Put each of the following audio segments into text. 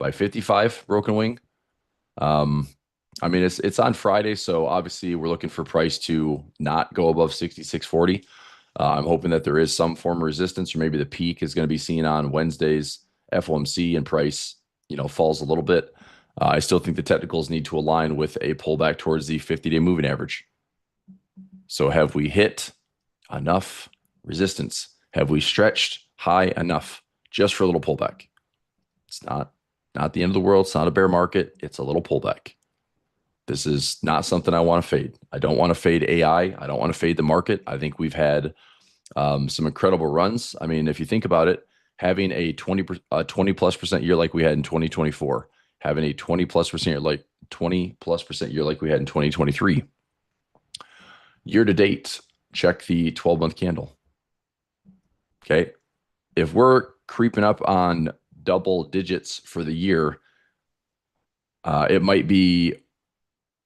by 55 broken wing. Um, I mean, it's on Friday, so obviously we're looking for price to not go above 66.40. I'm hoping that there is some form of resistance, or maybe the peak is going to be seen on Wednesday's FOMC and price, falls a little bit. I still think the technicals need to align with a pullback towards the 50-day moving average. So have we hit enough resistance? Have we stretched high enough just for a little pullback? It's not the end of the world. It's not a bear market. It's a little pullback. This is not something I want to fade. I don't want to fade AI. I don't want to fade the market. I think we've had some incredible runs. I mean, if you think about it, having a 20 plus percent year like we had in 2024, having a 20 plus percent year like 20 plus percent year like we had in 2023, year to date, check the 12-month candle. Okay. If we're creeping up on double digits for the year, it might be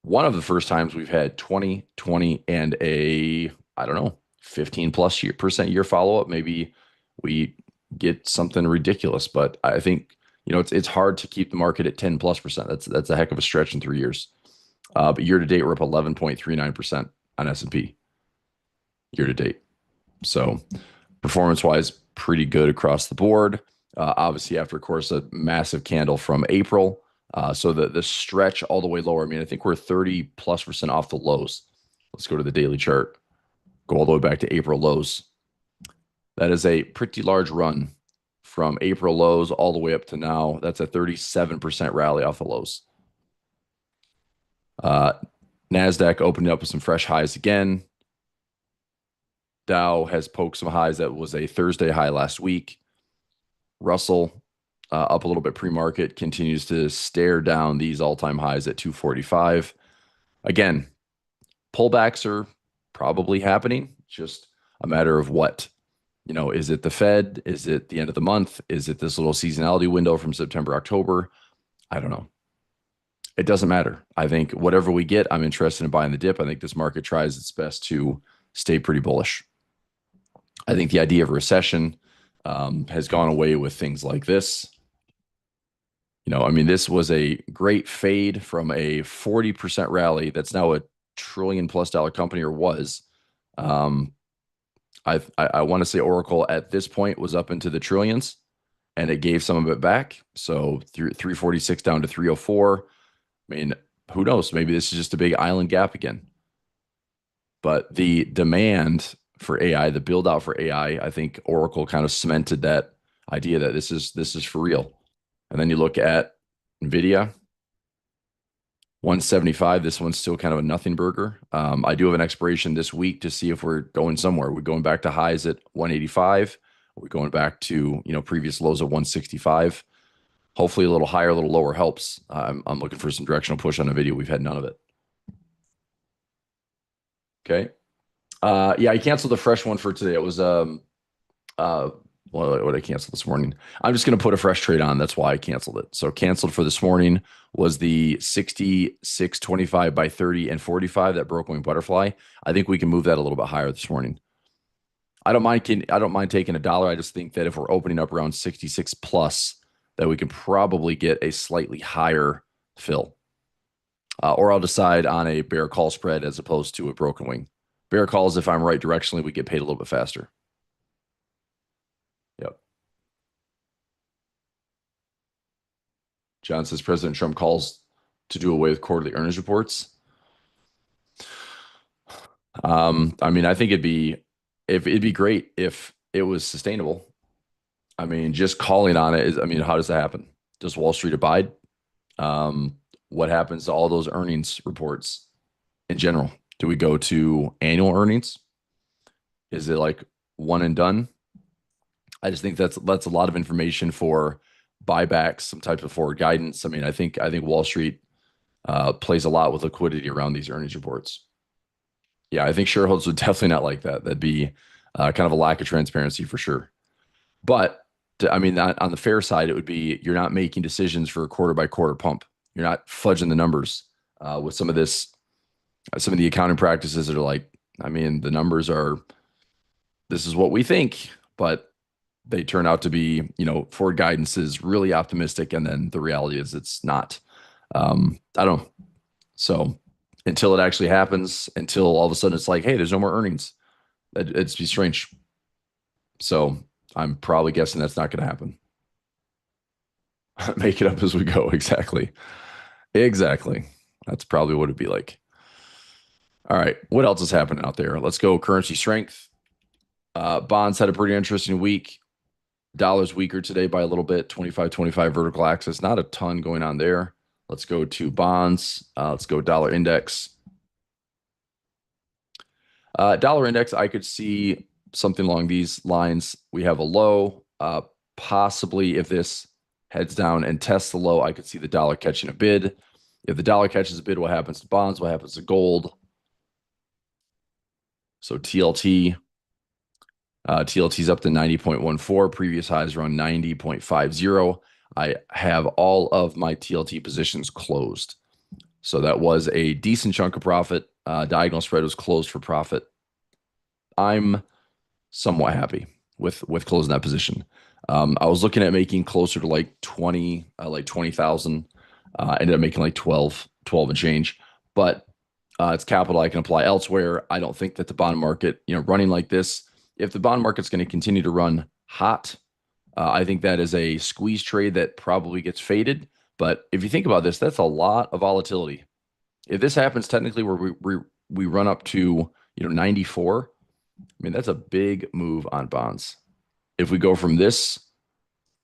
one of the first times we've had 20, 20, and I don't know, 15 plus percent year follow up. Maybe we get something ridiculous, but I think, it's hard to keep the market at 10 plus percent. That's a heck of a stretch in 3 years. But year to date, we're up 11.39% on S&P year to date. So performance wise, pretty good across the board. Obviously, after, of course, a massive candle from April. So the stretch all the way lower. I mean, I think we're 30 plus percent off the lows. Let's go to the daily chart. Go all the way back to April lows. That is a pretty large run from April lows all the way up to now. That's a 37% rally off the lows. NASDAQ opened up with some fresh highs again. Dow has poked some highs that was a Thursday high last week. Russell up a little bit pre-market, continues to stare down these all-time highs at 245. Again, pullbacks are probably happening. Just a matter of what. Is it the Fed? Is it the end of the month? Is it this little seasonality window from September, October? I don't know. It doesn't matter. I think whatever we get, I'm interested in buying the dip. I think this market tries its best to stay pretty bullish. I think the idea of a recession has gone away with things like this. I mean, this was a great fade from a 40% rally that's now a $1 trillion+ company, or was. I want to say Oracle at this point was up into the trillions, and it gave some of it back. So 346 down to 304. I mean, who knows? Maybe this is just a big island gap again. But the demand for AI, the build out for AI, I think Oracle kind of cemented that idea that this is for real. And then you look at NVIDIA, 175. This one's still kind of a nothing burger. I do have an expiration this week to see if we're going somewhere. We're going back to highs at 185. We're going back to previous lows of 165. Hopefully a little higher, a little lower helps. I'm looking for some directional push on NVIDIA. We've had none of it. Okay. Yeah, I canceled the fresh one for today. It was what I canceled this morning. I'm just going to put a fresh trade on. That's why I canceled it. So canceled for this morning was the 66.25 by 30 and 45, that broken wing butterfly. I think we can move that a little bit higher this morning. I don't mind taking $1. I just think that if we're opening up around 66 plus, that we can probably get a slightly higher fill. Or I'll decide on a bear call spread as opposed to a broken wing. Bear calls, if I'm right directionally, we get paid a little bit faster. Yep. John says President Trump calls to do away with quarterly earnings reports. I mean, I think it'd be great if it was sustainable. I mean, just calling on it is, I mean, how does that happen? Does Wall Street abide? What happens to all those earnings reports in general? Do we go to annual earnings? Is it like one and done? I just think that's a lot of information for buybacks, some type of forward guidance. I mean, I think Wall Street plays a lot with liquidity around these earnings reports. Yeah, I think shareholders would definitely not like that. That'd be kind of a lack of transparency for sure. But I mean, on the fair side, it would be you're not making decisions for a quarter by quarter pump. You're not fudging the numbers with some of the accounting practices that are like, I mean, the numbers are, this is what we think, but they turn out to be, forward guidance is really optimistic, and then the reality is it's not. I don't know. So until it actually happens, until all of a sudden it's like, hey, there's no more earnings, it's be strange. So I'm probably guessing that's not going to happen. Make it up as we go. Exactly. Exactly. That's probably what it'd be like. All right. What else is happening out there? Let's go currency strength. Bonds had a pretty interesting week. Dollar's weaker today by a little bit, 25.25 vertical axis. Not a ton going on there. Let's go to bonds. Let's go dollar index. Dollar index, I could see something along these lines. We have a low. Possibly if this heads down and tests the low, I could see the dollar catching a bid. If the dollar catches a bid, what happens to bonds? What happens to gold? So TLT. TLT is up to 90.14. Previous highs around 90.50. I have all of my TLT positions closed. So that was a decent chunk of profit. Diagonal spread was closed for profit. I'm somewhat happy with closing that position. I was looking at making closer to like 20,000. Ended up making like 12 and change, but it's capital I can apply elsewhere. I don't think that the bond market, running like this, if the bond market's going to continue to run hot, I think that is a squeeze trade that probably gets faded. But if you think about this, that's a lot of volatility. If this happens technically where we run up to 94, I mean that's a big move on bonds. If we go from this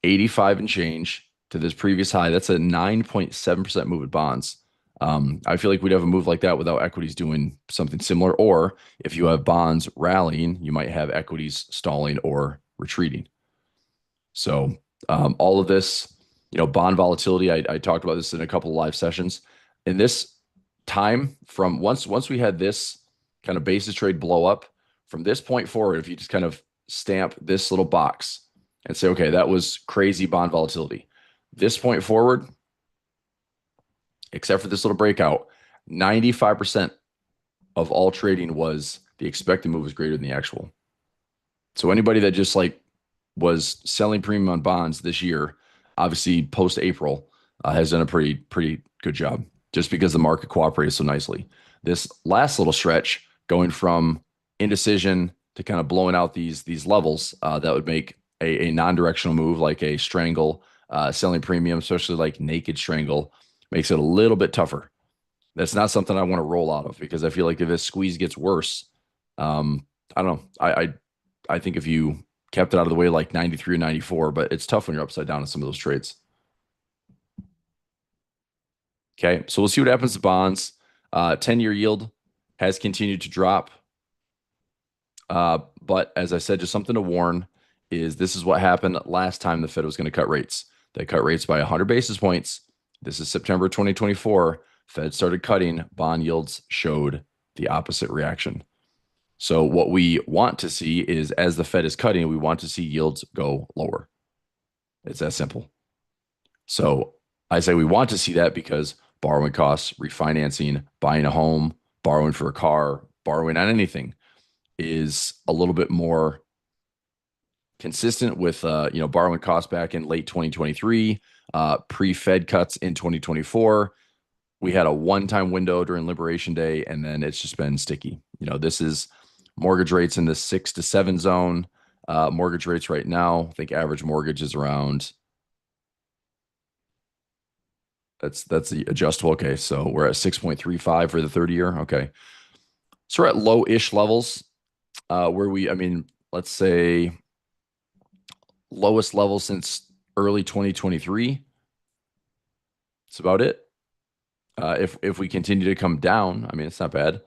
85 and change to this previous high, that's a 9.7% move at bonds. I feel like we'd have a move like that without equities doing something similar. Or if you have bonds rallying, you might have equities stalling or retreating. So all of this, bond volatility, I talked about this in a couple of live sessions. In this time from once we had this kind of basis trade blow up, from this point forward, if you just kind of stamp this little box and say, okay, that was crazy bond volatility. This point forward, except for this little breakout, 95% of all trading was the expected move was greater than the actual. So anybody that just like was selling premium on bonds this year, obviously post April, has done a pretty good job just because the market cooperated so nicely. This last little stretch going from indecision to kind of blowing out these levels, that would make a non-directional move like a strangle, selling premium, especially like naked strangle, makes it a little bit tougher. That's not something I want to roll out of because I feel like if this squeeze gets worse, I don't know. I think if you kept it out of the way like 93 or 94, but it's tough when you're upside down in some of those trades. Okay, so we'll see what happens to bonds. 10-year yield has continued to drop. But as I said, just something to warn is this is what happened last time the Fed was going to cut rates. They cut rates by 100 basis points. This is September 2024. Fed started cutting. Bond yields showed the opposite reaction. So what we want to see is as the Fed is cutting, we want to see yields go lower. It's that simple. So I say we want to see that because borrowing costs, refinancing, buying a home, borrowing for a car, borrowing on anything is a little bit more consistent with borrowing costs back in late 2023, pre-Fed cuts in 2024. We had a one-time window during Liberation Day, and then it's just been sticky. This is mortgage rates in the 6 to 7 zone. Mortgage rates right now, I think average mortgage is around. That's the adjustable. Okay, so we're at 6.35 for the 30-year. Okay, so we're at low-ish levels, let's say lowest level since early 2023. That's about it. If we continue to come down, it's not bad.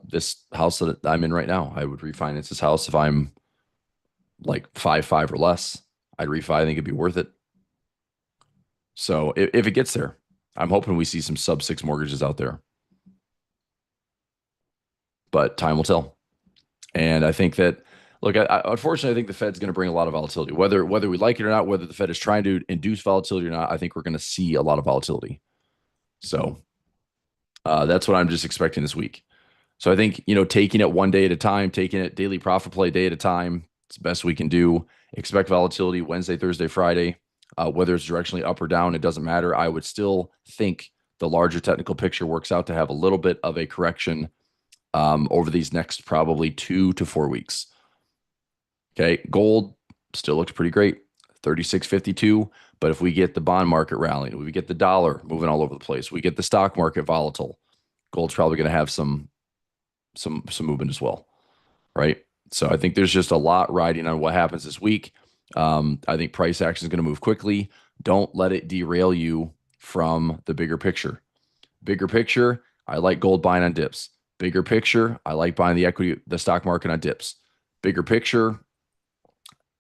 This house that I'm in right now, I would refinance this house if I'm like 5.5 or less. I'd refi. I think it'd be worth it. So if it gets there, I'm hoping we see some sub-6 mortgages out there. But time will tell. And I think that, look, unfortunately, I think the Fed's going to bring a lot of volatility. Whether we like it or not, whether the Fed is trying to induce volatility or not, I think we're going to see a lot of volatility. So that's what I'm just expecting this week. So I think, taking it one day at a time, taking it daily profit play day at a time, it's the best we can do. Expect volatility Wednesday, Thursday, Friday. Whether it's directionally up or down, it doesn't matter. I would still think the larger technical picture works out to have a little bit of a correction over these next probably 2 to 4 weeks. Okay. Gold still looks pretty great, 36.52. But if we get the bond market rallying, we get the dollar moving all over the place, we get the stock market volatile, gold's probably going to have some movement as well, right? So I think there's just a lot riding on what happens this week. I think price action is going to move quickly. Don't let it derail you from the bigger picture. Bigger picture, I like gold buying on dips. Bigger picture, I like buying the stock market on dips. Bigger picture,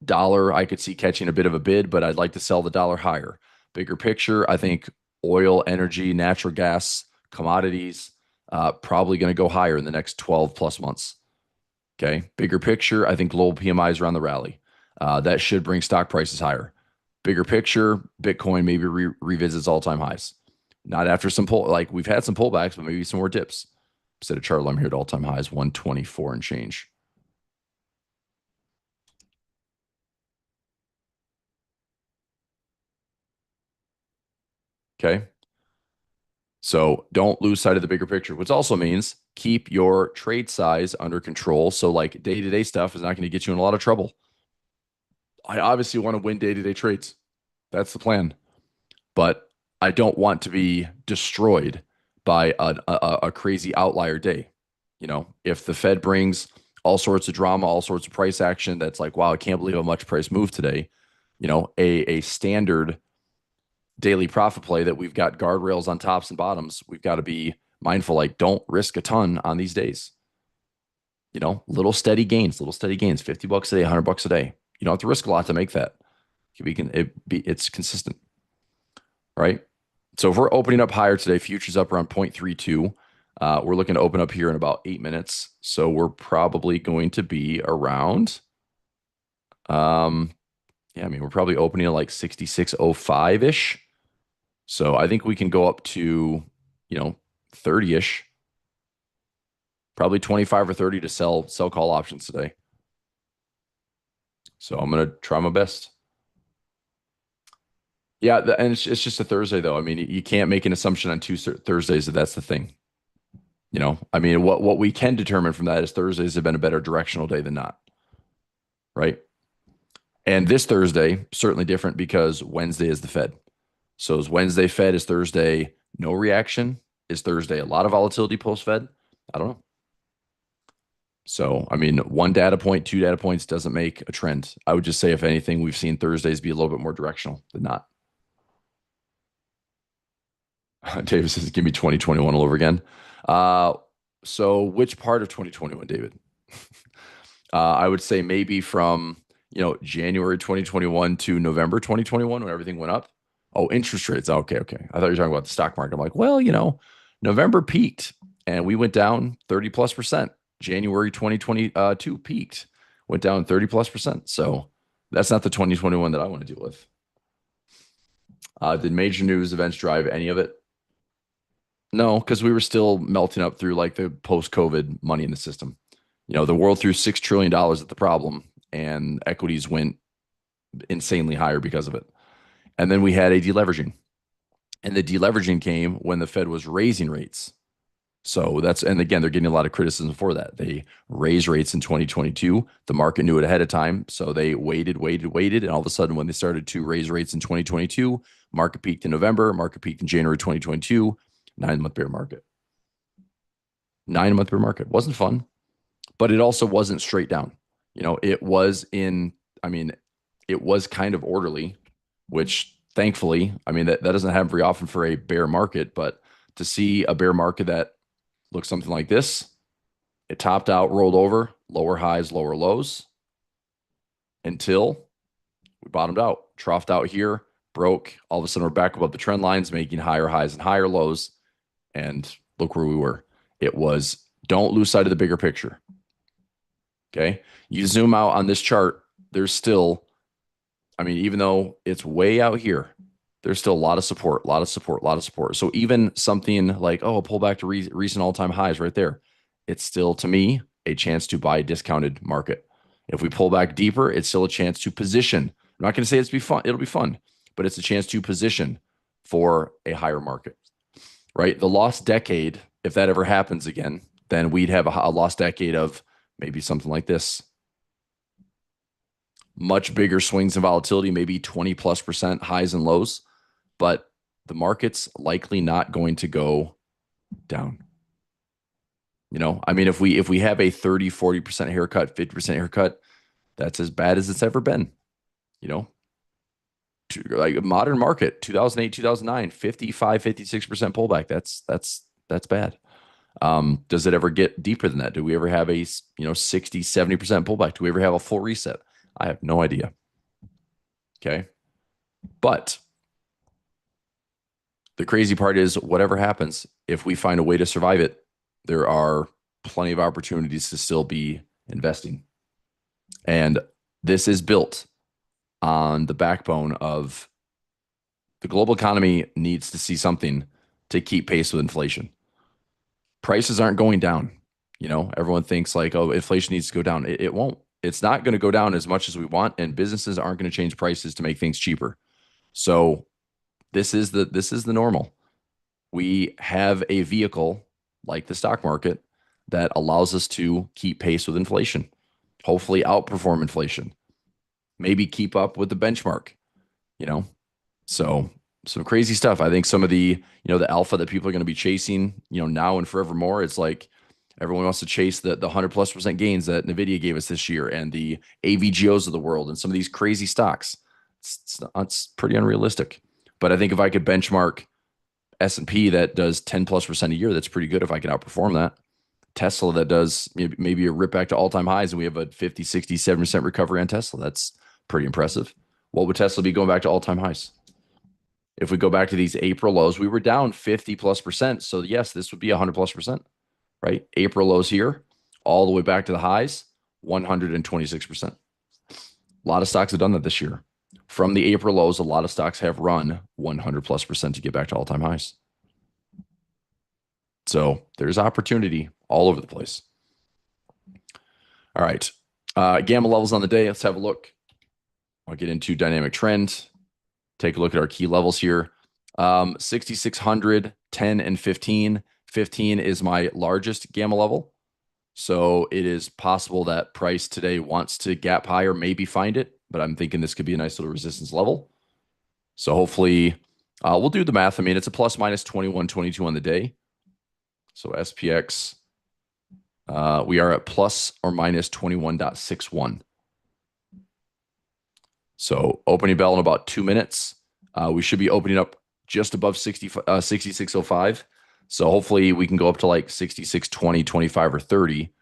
dollar, I could see catching a bit of a bid, but I'd like to sell the dollar higher. Bigger picture, I think oil, energy, natural gas, commodities, probably going to go higher in the next 12 plus months. Okay. Bigger picture, I think global PMIs are on the rally. That should bring stock prices higher. Bigger picture, Bitcoin maybe revisits all-time highs. Not after some like we've had some pullbacks, but maybe some more dips. Set a chart. I'm here at all-time highs, 124 and change. Okay. So don't lose sight of the bigger picture, which also means keep your trade size under control. So like day-to-day stuff is not going to get you in a lot of trouble. I obviously want to win day-to-day trades. That's the plan. But I don't want to be destroyed by a crazy outlier day. If the Fed brings all sorts of drama, all sorts of price action, that's like, wow, I can't believe how much price moved today. A standard daily profit play that we've got guardrails on tops and bottoms. We've got to be mindful, like don't risk a ton on these days. Little steady gains, $50 a day, $100 a day. You don't have to risk a lot to make that. It's consistent, right? So if we're opening up higher today, futures up around 0.32. We're looking to open up here in about 8 minutes. So we're probably going to be around, we're probably opening at like 66.05-ish. So I think we can go up to, 30-ish, probably 25 or 30 to sell call options today. So I'm going to try my best. Yeah, and it's just a Thursday though. I mean, you can't make an assumption on two Thursdays that that's the thing. What we can determine from that is Thursdays have been a better directional day than not, right? And this Thursday certainly different because Wednesday is the Fed. So is Wednesday Fed? Is Thursday no reaction? Is Thursday a lot of volatility post Fed? I don't know. So, one data point, 2 data points doesn't make a trend. I would just say, if anything, we've seen Thursdays be a little bit more directional than not. David says, give me 2021 all over again. So which part of 2021, David? I would say maybe from, January 2021 to November 2021 when everything went up. Oh, interest rates. Okay. I thought you were talking about the stock market. I'm like, well, November peaked and we went down 30+%. January 2022 peaked, went down 30+%. So that's not the 2021 that I want to deal with. Did major news events drive any of it? No, because we were still melting up through like the post-COVID money in the system. The world threw $6 trillion at the problem and equities went insanely higher because of it. And then we had a deleveraging. And the deleveraging came when the Fed was raising rates. So and again, they're getting a lot of criticism for that. They raised rates in 2022. The market knew it ahead of time. So they waited. And all of a sudden, when they started to raise rates in 2022, market peaked in November, market peaked in January 2022, 9-month bear market. 9-month bear market. Wasn't fun, but it also wasn't straight down. It was it was kind of orderly, which thankfully, that doesn't happen very often for a bear market, but to see a bear market that looks something like this, it topped out, rolled over, lower highs, lower lows, until we bottomed out, troughed out here, broke. All of a sudden, we're back above the trend lines, making higher highs and higher lows. And look where we were. It was, don't lose sight of the bigger picture. Okay. You zoom out on this chart, there's still, even though it's way out here, there's still a lot of support. So even something like, a pullback to recent all-time highs right there, it's still, to me, a chance to buy a discounted market. If we pull back deeper, it's still a chance to position. I'm not going to say it's be fun. It'll be fun, but it's a chance to position for a higher market, right? The lost decade, if that ever happens again, then we'd have a lost decade of maybe something like this. Much bigger swings in volatility, maybe 20+% highs and lows, but the market's likely not going to go down. I mean, if we have a 30-40% haircut, 50% haircut, that's as bad as it's ever been. You know, like a modern market, 2008, 2009, 55, 56% pullback. That's bad. Does it ever get deeper than that? Do we ever have a 60, 70% pullback? Do we ever have a full reset? I have no idea. Okay. But the crazy part is whatever happens, if we find a way to survive it, there are plenty of opportunities to still be investing. And this is built on the backbone of the global economy needs to see something to keep pace with inflation. Prices aren't going down. Everyone thinks like, oh, inflation needs to go down. It won't. It's not going to go down as much as we want, and businesses aren't going to change prices to make things cheaper. So this is the normal. We have a vehicle like the stock market that allows us to keep pace with inflation, hopefully outperform inflation, maybe keep up with the benchmark, so some crazy stuff. I think some of the alpha that people are going to be chasing, now and forevermore, it's like everyone wants to chase the 100+% gains that Nvidia gave us this year and the AVGOs of the world and some of these crazy stocks. It's pretty unrealistic. But I think if I could benchmark S&P that does 10+% a year, that's pretty good if I could outperform that. Tesla that does maybe a rip back to all-time highs and we have a 50, 60, 7% recovery on Tesla. That's pretty impressive. What would Tesla be going back to all-time highs? If we go back to these April lows, we were down 50+%. So yes, this would be 100+%, right? April lows here, all the way back to the highs, 126%. A lot of stocks have done that this year. From the April lows, a lot of stocks have run 100+% to get back to all-time highs. So there's opportunity all over the place. All right. Gamma levels on the day. Let's have a look. I'll get into dynamic trend. Take a look at our key levels here. 6,600, 10, and 15. 15 is my largest gamma level. So it is possible that price today wants to gap higher, maybe find it, but I'm thinking this could be a nice little resistance level. So hopefully we'll do the math. I mean, it's a plus minus 21, 22 on the day. So SPX, we are at plus or minus 21.61. So opening bell in about 2 minutes. We should be opening up just above 66.05. So hopefully we can go up to like 66.20, 25, or 30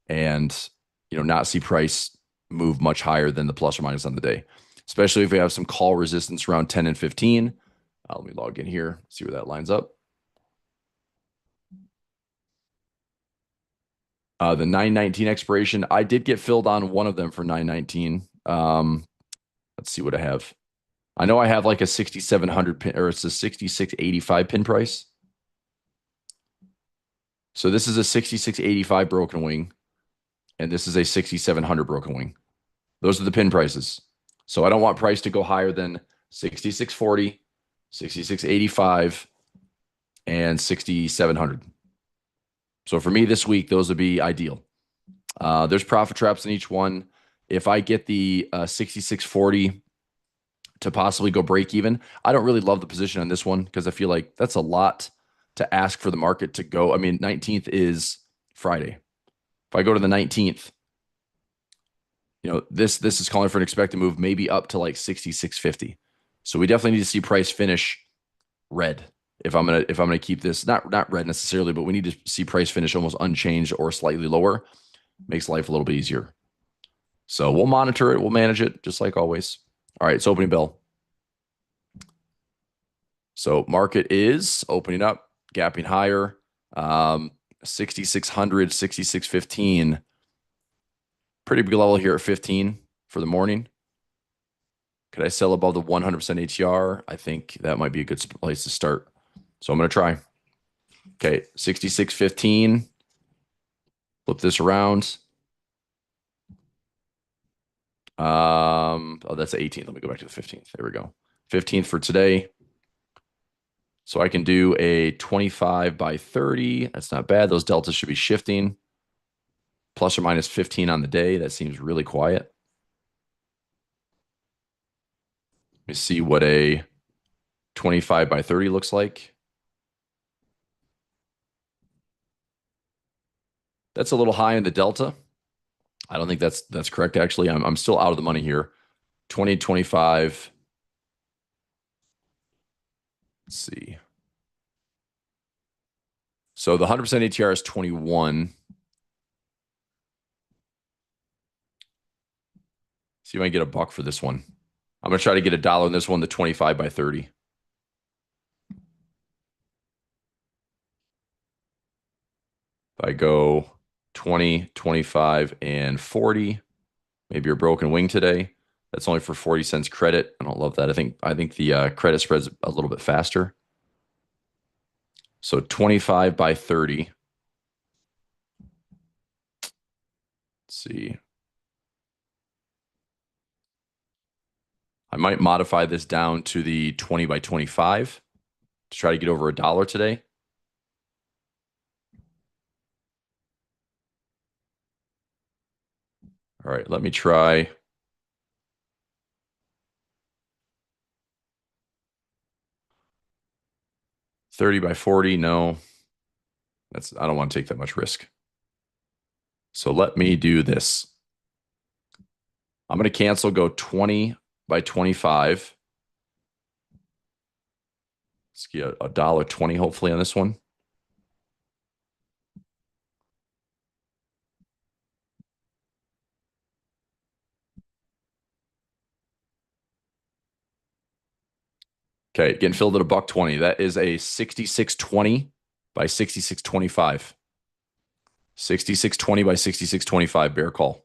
and, not see price move much higher than the plus or minus on the day, especially if we have some call resistance around 10 and 15. Let me log in here, see where that lines up. The 919 expiration, I did get filled on one of them for 919. Let's see what I have. I know I have like a 6,700 pin, or it's a 6685 pin price. So this is a 6685 broken wing, and this is a 6700 broken wing. Those are the pin prices. So I don't want price to go higher than 6640, 6685, and 6700. So for me this week, those would be ideal. There's profit traps in each one. If I get the 6640 to possibly go break even, I don't really love the position on this one because I feel like that's a lot to ask for the market to go. I mean, 19th is Friday. If I go to the 19th, this is calling for an expected move, maybe up to like 6650. So we definitely need to see price finish red. If I'm gonna keep this not red necessarily, but we need to see price finish almost unchanged or slightly lower. Makes life a little bit easier. So we'll monitor it, we'll manage it just like always. All right, it's opening bell. So market is opening up, gapping higher. 6,600, 6,615. Pretty big level here at 15 for the morning. Could I sell above the 100% ATR? I think that might be a good place to start. So I'm going to try. Okay, 6615. Flip this around. Oh, that's the 18th. Let me go back to the 15th. There we go. 15th for today. So I can do a 25 by 30. That's not bad. Those deltas should be shifting. Plus or minus 15 on the day. That seems really quiet. Let me see what a 25 by 30 looks like. That's a little high in the delta. I don't think that's correct, actually. I'm still out of the money here. 20, 25. Let's see. So the 100% ATR is 21. See if I can get a buck for this one. I'm going to try to get a dollar in this one, the 25 by 30. If I go 20, 25, and 40, maybe you're broken wing today. That's only for 40 cents credit. I don't love that. I think the credit spread's a little bit faster. So 25 by 30. Let's see. I might modify this down to the 20 by 25 to try to get over a dollar today. All right, let me try 30 by 40. No, I don't want to take that much risk. So let me do this. I'm going to cancel, go 20 by 25. Let's get a dollar 20 hopefully on this one. Okay, getting filled at a buck 20. That is a 66.20 by 66.25. 66.20 by 66.25 bear call.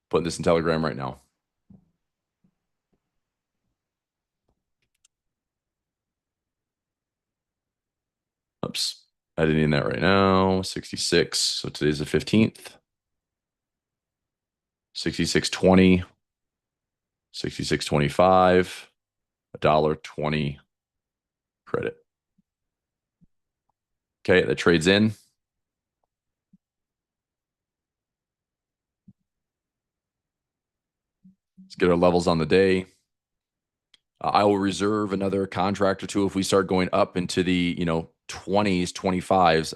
Putting this in Telegram right now. Oops. Editing that right now. 66. So today's the 15th. 66.20. 66.25. $1.20 credit. Okay, that trades in. Let's get our levels on the day. I will reserve another contract or two if we start going up into the 20s, 25s.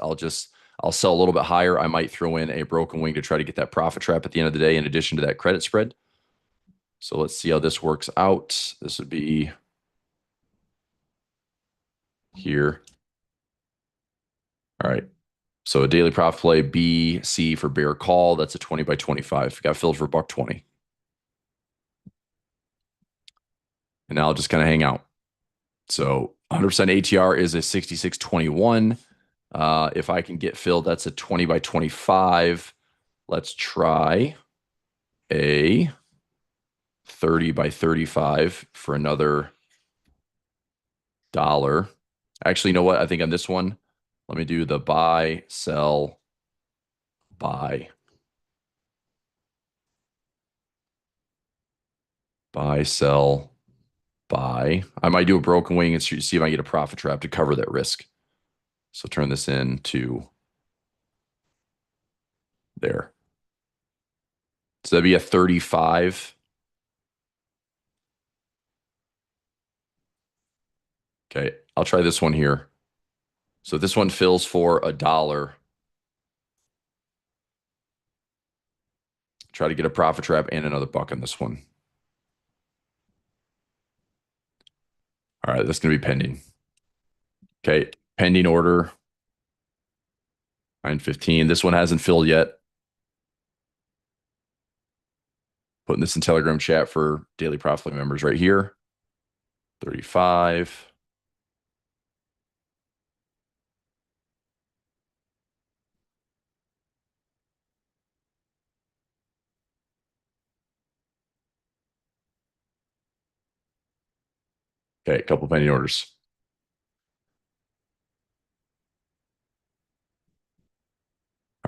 I'll sell a little bit higher. I might throw in a broken wing to try to get that profit trap at the end of the day in addition to that credit spread. So let's see how this works out. This would be here. All right. So a daily profit play B, C for bear call. That's a 20 by 25. Got filled for $1.20. And now I'll just kind of hang out. So 100% ATR is a 66.21. If I can get filled, that's a 20 by 25. Let's try a 30 by 35 for another dollar. Actually, you know what? I think on this one, let me do the buy, sell, buy. Buy, sell, buy. I might do a broken wing and see if I get a profit trap to cover that risk. So turn this into there. So that'd be a 35. Okay, I'll try this one here. So this one fills for a dollar. Try to get a profit trap and another buck on this one. All right, that's going to be pending. Okay, pending order. 9:15. This one hasn't filled yet. Putting this in Telegram chat for daily profit members right here. 35. Okay, a couple pending orders.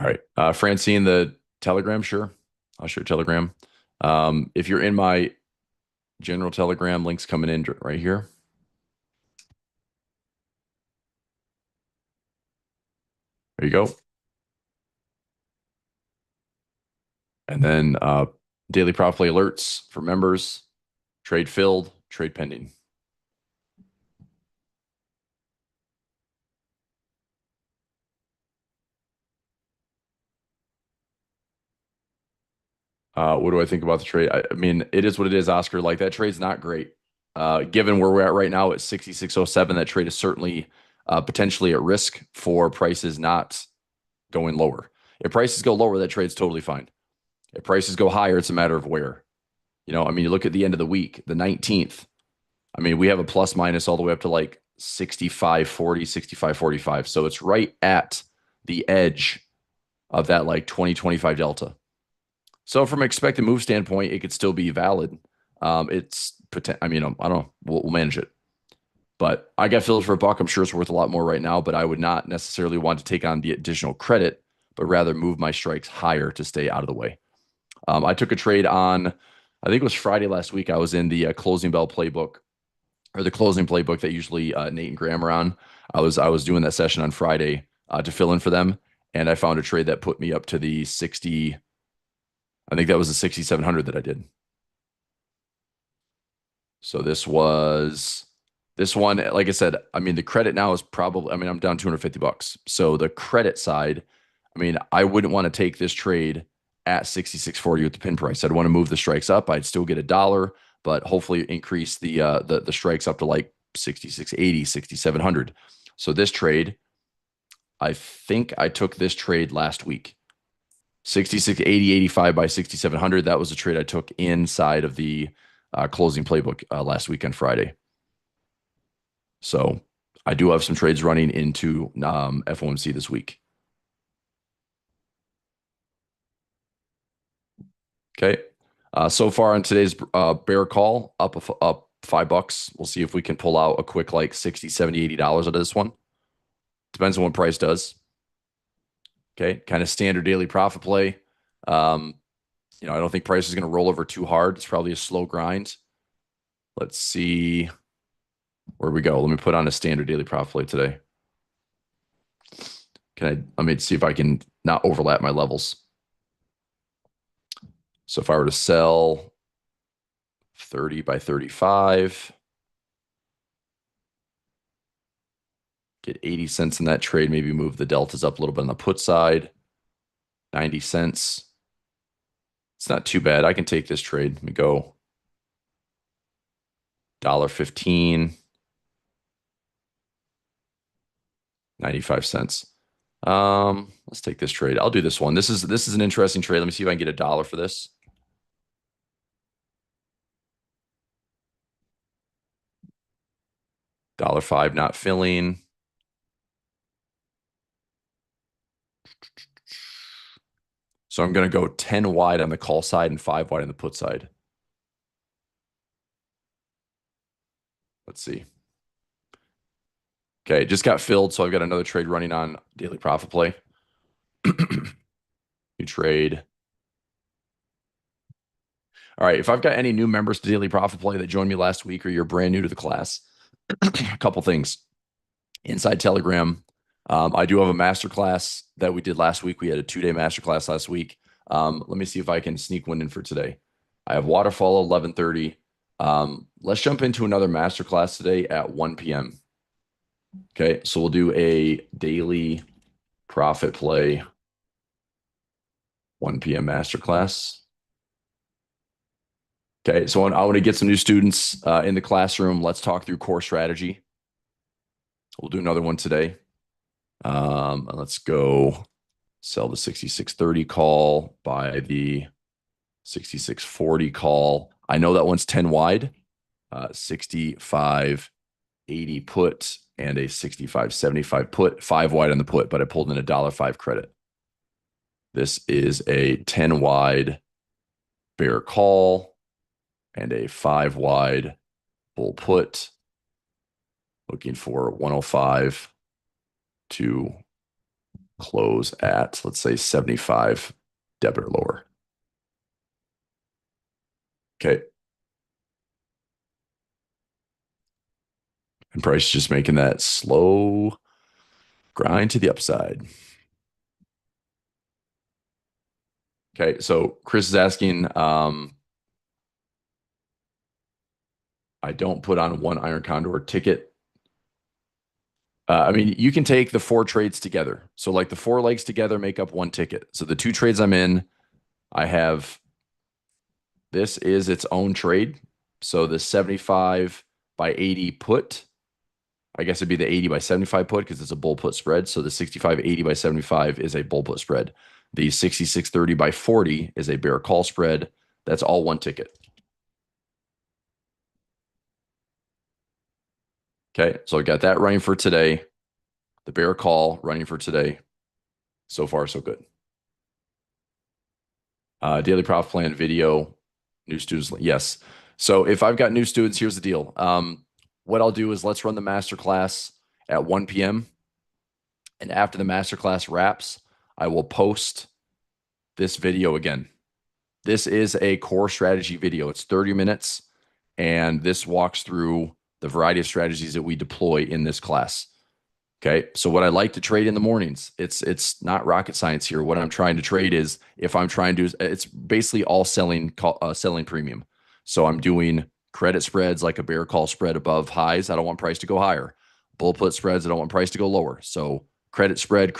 All right. Francine, the Telegram, sure. I'll share Telegram. If you're in my general Telegram, links coming in right here. There you go. And then daily profit play alerts for members, trade filled, trade pending. What do I think about the trade? I mean, it is what it is, Oscar. Like that trade's not great. Given where we're at right now at 66.07, that trade is certainly potentially at risk for prices not going lower. If prices go lower, that trade's totally fine. If prices go higher, it's a matter of where. I mean, you look at the end of the week, the 19th. I mean, we have a plus minus all the way up to like 65.40, 65.45. So it's right at the edge of that like 2025 delta. So from an expected move standpoint, it could still be valid. I mean, I don't know. We'll manage it. But I got filled for a buck. I'm sure it's worth a lot more right now, but I would not necessarily want to take on the additional credit, but rather move my strikes higher to stay out of the way. I took a trade on, I think it was Friday last week. I was in the closing bell playbook or the closing playbook that usually Nate and Graham are on. I was doing that session on Friday to fill in for them, and I found a trade that put me up to the 60. I think that was the 6,700 that I did. So this one, like I said, I mean, the credit now is probably, I mean, I'm down 250 bucks. So the credit side, I mean, I wouldn't want to take this trade at 66.40 with the pin price. I'd want to move the strikes up. I'd still get a dollar, but hopefully increase the strikes up to like 66.80, 6,700. So this trade, I think I took this trade last week. 66.80, 85 by 6,700. That was a trade I took inside of the closing playbook last week on Friday. So I do have some trades running into FOMC this week. Okay. So far on today's bear call, up $5. We'll see if we can pull out a quick like 60, 70, $80 out of this one. Depends on what price does. Okay. Kind of standard daily profit play. I don't think price is going to roll over too hard. It's probably a slow grind. Let's see where we go. Let me put on a standard daily profit play today. Let me see if I can not overlap my levels. So if I were to sell 30 by 35, get 80 cents in that trade, maybe move the deltas up a little bit on the put side, 90 cents. It's not too bad. I can take this trade. Let me go $1.15, 95 cents. Let's take this trade. I'll do this one. This is an interesting trade. Let me see if I can get a dollar for this. $1.05 not filling. So I'm going to go 10 wide on the call side and 5 wide on the put side. Let's see. Okay, it just got filled, so I've got another trade running on daily profit play. New trade. All right, if I've got any new members to Daily Profit Play that joined me last week or you're brand new to the class, a couple things. Inside Telegram, I do have a masterclass that we did last week. We had a 2-day masterclass last week. Let me see if I can sneak one in for today. I have Waterfall 11:30. Let's jump into another masterclass today at 1 p.m. Okay, so we'll do a Daily Profit Play 1 p.m. masterclass. Okay, so I want to get some new students in the classroom. Let's talk through core strategy. We'll do another one today. Let's go sell the 6630 call, buy the 6640 call. I know that one's 10 wide, 6580 put and a 6575 put, 5 wide on the put, but I pulled in a $1.05 credit. This is a 10 wide bear call and a 5 wide bull put. Looking for 105 to close at, let's say, 75 debit or lower. Okay. And price just making that slow grind to the upside. Okay. So Chris is asking, I don't put on one iron condor ticket. I mean, you can take the four trades together. So like the four legs together make up one ticket. So the two trades I'm in, I have this is its own trade. So the 75 by 80 put, I guess it'd be the 80 by 75 put because it's a bull put spread. So the 65.80 by 75 is a bull put spread. The 66.30 by 40 is a bear call spread. That's all one ticket. Okay. So I got that running for today. The bear call running for today. So far, so good. Daily profit plan video, new students. Yes. So if I've got new students, here's the deal. What I'll do is let's run the master class at 1 p.m. And after the master class wraps, I will post this video again. This is a core strategy video. It's 30 minutes, and this walks through the variety of strategies that we deploy in this class. Okay. So what I like to trade in the mornings, it's not rocket science here. What I'm trying to trade is if I'm trying to, it's basically all selling premium. So I'm doing credit spreads like a bear call spread above highs. I don't want price to go higher. Bull put spreads. I don't want price to go lower. So credit spread,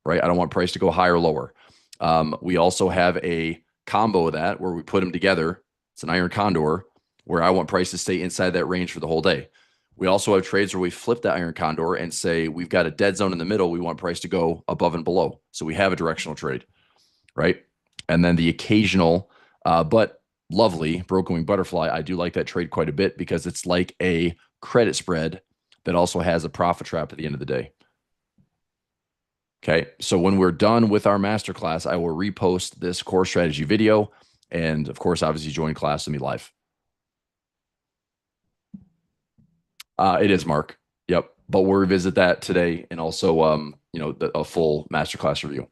right? I don't want price to go higher or lower. We also have a combo of that where we put them together. It's an iron condor where I want price to stay inside that range for the whole day. We also have trades where we flip the iron condor and say we've got a dead zone in the middle. We want price to go above and below. So we have a directional trade, right? And then the occasional, but lovely broken wing butterfly. I do like that trade quite a bit because it's like a credit spread that also has a profit trap at the end of the day. Okay. So when we're done with our masterclass, I will repost this core strategy video. And of course, obviously join class with me live. It is Mark. Yep. But we'll revisit that today and also, a full masterclass review.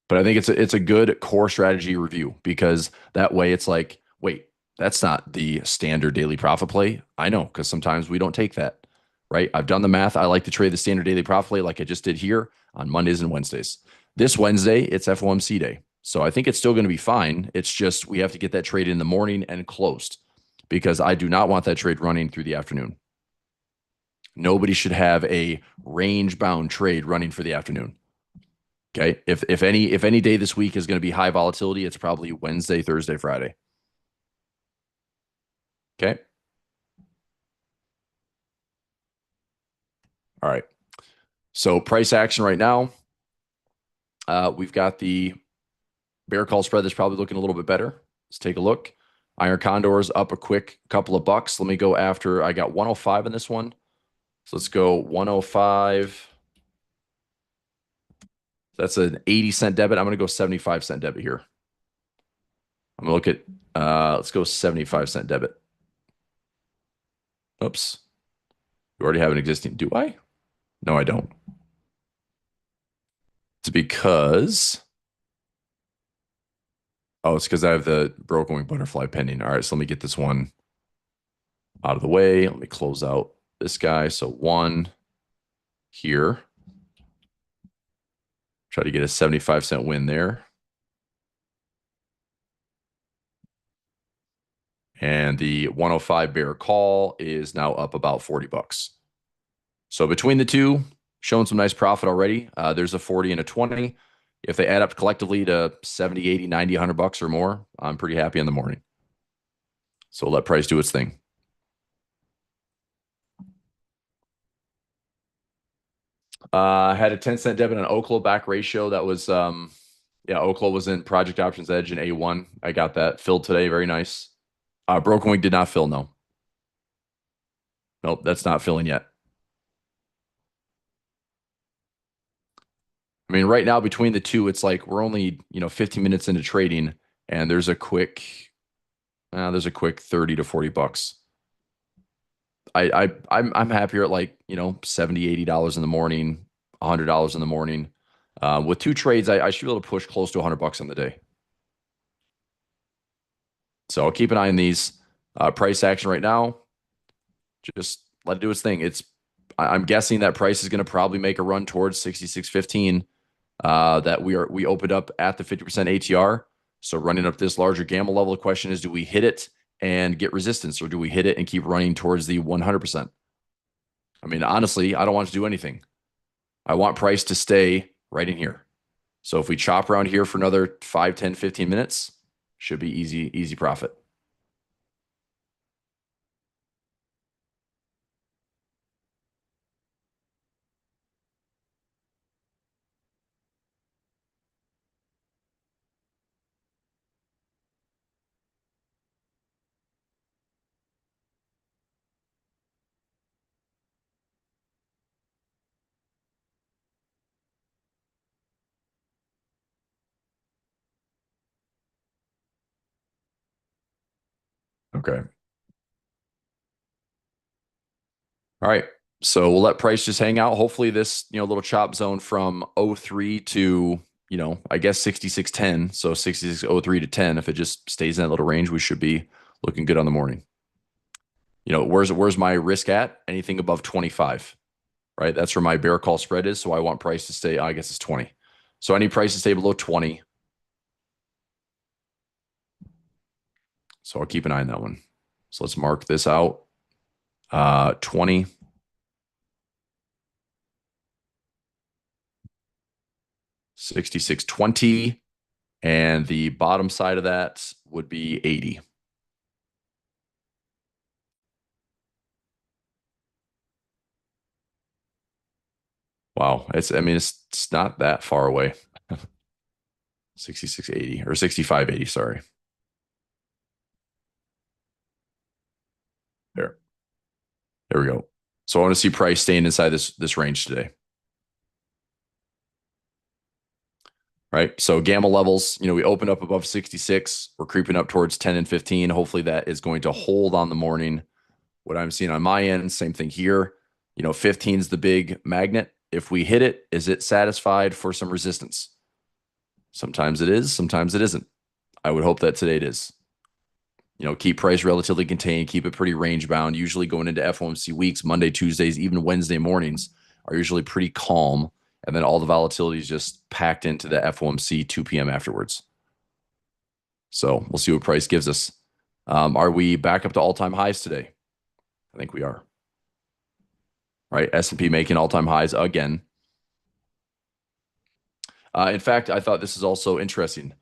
But I think it's a good core strategy review because that way it's like, wait, that's not the standard daily profit play. I know because sometimes we don't take that, right? I've done the math. I like to trade the standard daily profit play like I just did here on Mondays and Wednesdays. This Wednesday, it's FOMC day. So I think it's still going to be fine. It's just we have to get that trade in the morning and closed because I do not want that trade running through the afternoon. Nobody should have a range bound trade running for the afternoon. Okay. If any day this week is going to be high volatility, it's probably Wednesday, Thursday, Friday. Okay. All right. So price action right now. We've got the bear call spread that's probably looking a little bit better. Let's take a look. Iron Condors up a quick couple of bucks. Let me go after. I got 105 in this one. So let's go 105. That's an 80-cent debit. I'm going to go 75-cent debit here. I'm going to look at, let's go 75-cent debit. Oops. You already have an existing. Do I? No, I don't. It's because, it's because I have the broken wing butterfly pending. All right. So let me get this one out of the way. Let me close out this guy. So one here. Try to get a 75-cent win there. And the 105 bear call is now up about 40 bucks. So between the two, showing some nice profit already. There's a 40 and a 20. If they add up collectively to 70, 80, 90, 100 bucks or more, I'm pretty happy in the morning. So let price do its thing. I had a 10-cent debit on Oklo back ratio. That was, Oklo was in Project Options Edge in A1. I got that filled today. Very nice. Broken Wing did not fill. No. Nope, that's not filling yet. I mean, right now between the two, it's like we're only 15 minutes into trading, and there's a quick 30 to 40 bucks. I'm happier at like 70, $80 in the morning, $100 in the morning. With two trades, I should be able to push close to 100 bucks on the day. So I'll keep an eye on these. Price action right now, just let it do its thing. I'm guessing that price is going to probably make a run towards 66.15. That we opened up at the 50% ATR. So running up this larger gamma level, the question is, do we hit it and get resistance, or do we hit it and keep running towards the 100%? I mean, honestly, I don't want to do anything. I want price to stay right in here. So if we chop around here for another 5, 10, 15 minutes, should be easy profit. Okay. All right. So we'll let price just hang out. Hopefully this, little chop zone from 03 to, I guess 66.10. So 66.03 to 10. If it just stays in that little range, we should be looking good on the morning. Where's my risk at? Anything above 25, right? That's where my bear call spread is. So I want price to stay, I guess it's 20. So any price to stay below 20. So I'll keep an eye on that one. So let's mark this out. 20. 66.20. And the bottom side of that would be 80. Wow. It's not that far away. 66.80 or 65.80, sorry. There. There we go. So I want to see price staying inside this range today. Right. So gamma levels, we opened up above 66. We're creeping up towards 10 and 15. Hopefully that is going to hold on the morning. What I'm seeing on my end, same thing here. 15 is the big magnet. If we hit it, is it satisfied for some resistance? Sometimes it is, sometimes it isn't. I would hope that today it is. Keep price relatively contained, keep it pretty range bound. Usually going into FOMC weeks, Monday, Tuesdays, even Wednesday mornings are usually pretty calm. And then all the volatility is just packed into the FOMC 2 p.m. afterwards. So we'll see what price gives us. Are we back up to all-time highs today? I think we are. Right. S&P making all-time highs again. In fact, I thought this is also interesting.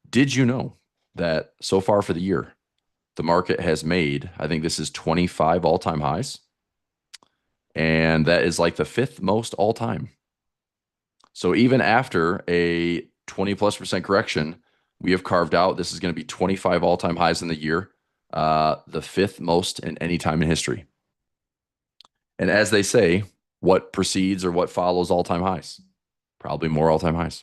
Did you know that so far for the year, the market has made, I think this is 25 all-time highs, and that is like the fifth most all-time. So even after a 20+% correction, we have carved out, this is going to be 25 all-time highs in the year, the fifth most in any time in history. And as they say, what precedes or what follows all-time highs? Probably more all-time highs.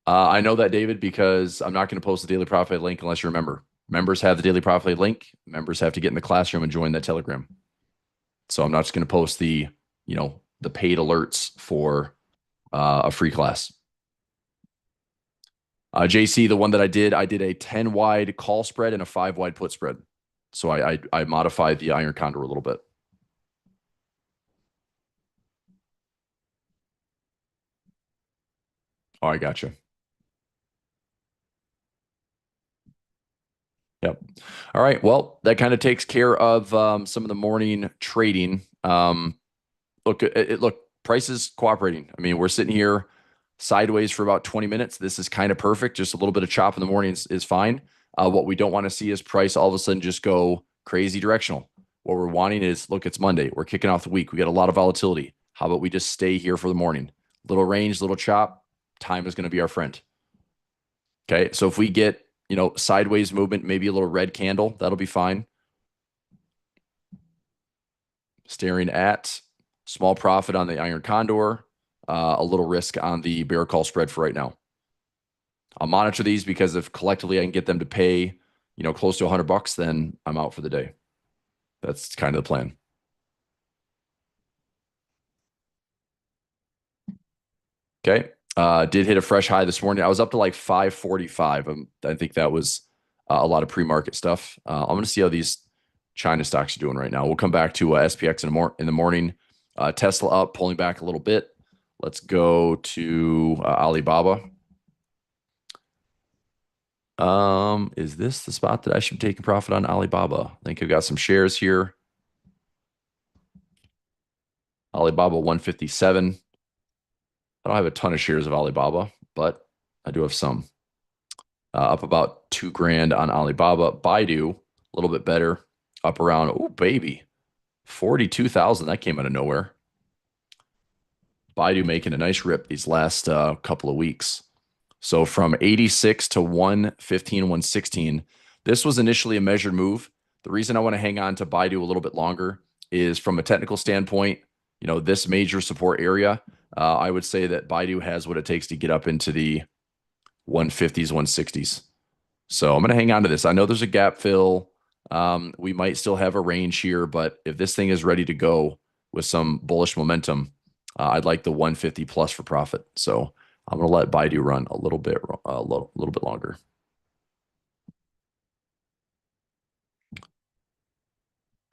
I know that, David, because I'm not going to post the Daily Profit link unless you remember. Members have the Daily Profit link. Members have to get in the classroom and join that Telegram. So I'm not just going to post the paid alerts for a free class. JC, the one that I did a 10 wide call spread and a 5 wide put spread. So I modified the iron condor a little bit. Oh, I gotcha. Yep. All right. Well, that kind of takes care of some of the morning trading. Look, price is cooperating. I mean, we're sitting here sideways for about 20 minutes. This is kind of perfect. Just a little bit of chop in the morning is fine. What we don't want to see is price all of a sudden just go crazy directional. What we're wanting is, look, it's Monday. We're kicking off the week. We got a lot of volatility. How about we just stay here for the morning? Little range, little chop. Time is going to be our friend. Okay. So if we get, sideways movement, maybe a little red candle, that'll be fine. Staring at small profit on the iron condor, a little risk on the bear call spread for right now. I'll monitor these because if collectively I can get them to pay, close to $100, then I'm out for the day. That's kind of the plan. Okay. Did hit a fresh high this morning. I was up to like 545. I think that was a lot of pre-market stuff. I'm going to see how these China stocks are doing right now. We'll come back to SPX in the morning. Tesla up, pulling back a little bit. Let's go to Alibaba. Is this the spot that I should be taking profit on Alibaba? I think I've got some shares here. Alibaba 157. I don't have a ton of shares of Alibaba, but I do have some. Up about 2 grand on Alibaba. Baidu, a little bit better, up around, oh, baby, 42,000. That came out of nowhere. Baidu making a nice rip these last couple of weeks. So from 86 to 115, 116, this was initially a measured move. The reason I want to hang on to Baidu a little bit longer is from a technical standpoint, this major support area, I would say that Baidu has what it takes to get up into the 150s, 160s. So I'm going to hang on to this. I know there's a gap fill. We might still have a range here, but if this thing is ready to go with some bullish momentum, I'd like the 150 plus for profit. So I'm going to let Baidu run a little bit longer.